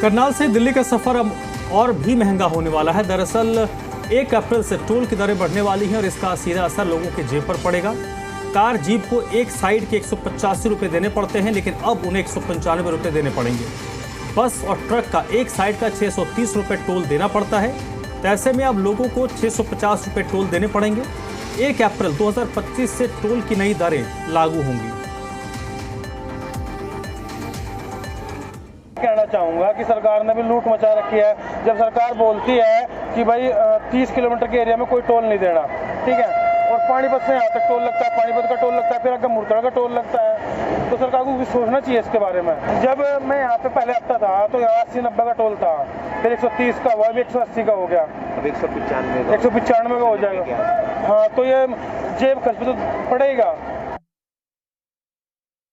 करनाल से दिल्ली का सफर अब और भी महंगा होने वाला है। दरअसल 1 अप्रैल से टोल की दरें बढ़ने वाली हैं और इसका सीधा असर लोगों के जेब पर पड़ेगा। कार जीप को एक साइड के 185 रुपये देने पड़ते हैं, लेकिन अब उन्हें 195 रुपये देने पड़ेंगे। बस और ट्रक का एक साइड का 630 रुपये टोल देना पड़ता है। तो ऐसे में अब लोगों को 650 रुपये टोल देने पड़ेंगे। 1 अप्रैल 2025 से टोल की नई दरें लागू होंगी। कहना चाहूँगा कि सरकार ने भी लूट मचा रखी है। जब सरकार बोलती है कि भाई 30 किलोमीटर के एरिया में कोई टोल नहीं देना, ठीक है, और पानीपत से यहाँ तक टोल लगता है, पानीपत का टोल लगता है, फिर आगे मुरथड़ा का टोल लगता है, तो सरकार को भी सोचना चाहिए इसके बारे में। जब मैं यहाँ पे पहले आता था तो यहाँ 80-90 का टोल था, फिर 130 का हुआ, अभी 180 का हो गया, अब 195 का हो जाएगा। हाँ, तो ये जेब खर्च पे तो पड़ेगा।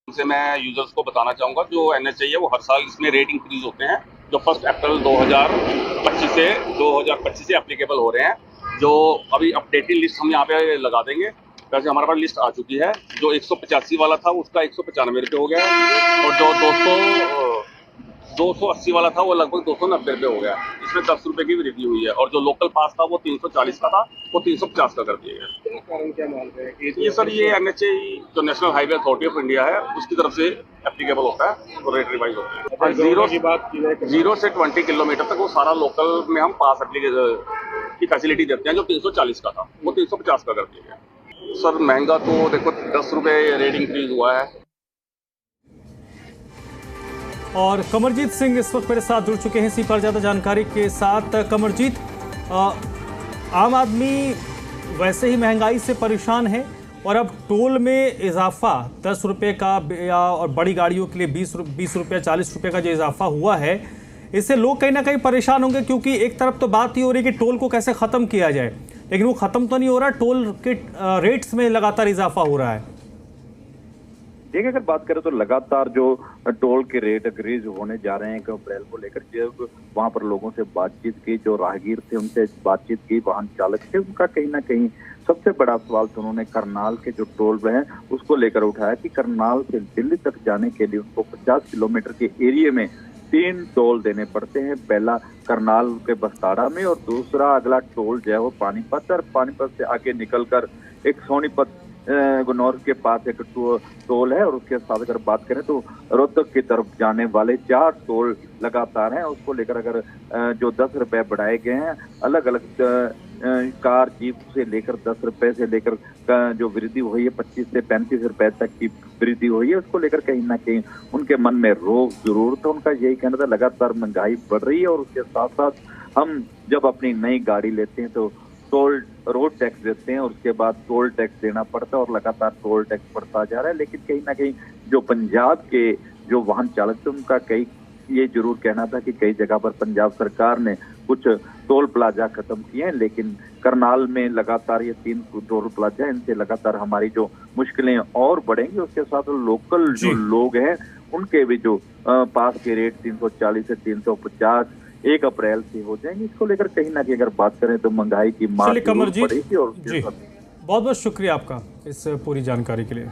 से मैं यूजर्स को बताना चाहूँगा, जो NHAI है वो हर साल इसमें रेट इंक्रीज होते हैं, जो 1 अप्रैल 2025 से एप्लीकेबल हो रहे हैं। जो अभी अपडेटेड लिस्ट हम यहाँ पे लगा देंगे। वैसे हमारे पास लिस्ट आ चुकी है। जो 185 वाला था उसका 195 रुपये हो गया है, और जो 280 वाला था वो लगभग 290 रुपये हो गया। इसमें 10 रुपये की वृद्धि हुई है, और जो लोकल पास था वो 340 का था, वो 350 का कर दिया गया। कारण क्या मान रहे हैं? ये सर, ये NHAI जो national highway authority of India है उसकी तरफ से एप्लीकेबल होता है, तो रेट रिवाइज होता है। और 0 से 20 किलोमीटर तक वो सारा लोकल में हम पास की फैसिलिटी देते हैं। जो 340 का था वो 350 का कर दिया गया। सर महंगा तो देखो 10 रुपये रेट इंक्रीज हुआ है। और कमरजीत सिंह इस वक्त मेरे साथ जुड़ चुके हैं इसी पर ज़्यादा जानकारी के साथ। कमरजीत, आम आदमी वैसे ही महंगाई से परेशान है और अब टोल में इजाफा 10 रुपये का, और बड़ी गाड़ियों के लिए 20 रुपये 40 रुपये का जो इजाफा हुआ है, इससे लोग कहीं ना कहीं परेशान होंगे। क्योंकि एक तरफ तो बात ही हो रही है कि टोल को कैसे ख़त्म किया जाए, लेकिन वो ख़त्म तो नहीं हो रहा। टोल के रेट्स में लगातार इजाफा हो रहा है। देखिए, अगर बात करें तो लगातार जो टोल के रेट इंक्रीज होने जा रहे हैं 1 अप्रैल को लेकर, जब वहां पर लोगों से बातचीत की, जो राहगीर थे उनसे बातचीत की, वाहन चालक थे, उनका कहीं ना कहीं सबसे बड़ा सवाल तो उन्होंने करनाल के जो टोल हैं उसको लेकर उठाया कि करनाल से दिल्ली तक जाने के लिए उनको 50 किलोमीटर के एरिया में 3 टोल देने पड़ते हैं। पहला करनाल के बस्ताड़ा में, और दूसरा अगला टोल जो है वो पानीपत, और पानीपत से आगे निकलकर एक सोनीपत गुनौर के पास एक टोल है, और उसके साथ अगर बात करें तो रोहतक की तरफ जाने वाले 4 टोल लगातार हैं। उसको लेकर अगर जो 10 रुपए बढ़ाए गए हैं, अलग अलग कार जीप से लेकर 10 रुपए से लेकर जो वृद्धि हुई है 25 से 35 रुपए तक की वृद्धि हुई है, उसको लेकर कहीं ना कहीं उनके मन में रोक जरूर था। उनका यही कहना था लगातार महंगाई बढ़ रही है, और उसके साथ साथ हम जब अपनी नई गाड़ी लेते हैं तो टोल रोड टैक्स देते हैं, और उसके बाद टोल टैक्स देना पड़ता है, और लगातार टोल टैक्स बढ़ता जा रहा है। लेकिन कहीं ना कहीं जो पंजाब के जो वाहन चालक थे उनका कई ये जरूर कहना था कि कई जगह पर पंजाब सरकार ने कुछ टोल प्लाजा खत्म किए हैं, लेकिन करनाल में लगातार ये 3 टोल प्लाजा, इनसे लगातार हमारी जो मुश्किलें और बढ़ेंगी। उसके साथ लोकल जो लोग हैं उनके भी जो पास के रेट 340 से 350 1 अप्रैल से हो जाएंगे। इसको लेकर कहीं ना कहीं अगर बात करें तो महंगाई की मार बढ़ेगी। और बहुत बहुत शुक्रिया आपका इस पूरी जानकारी के लिए।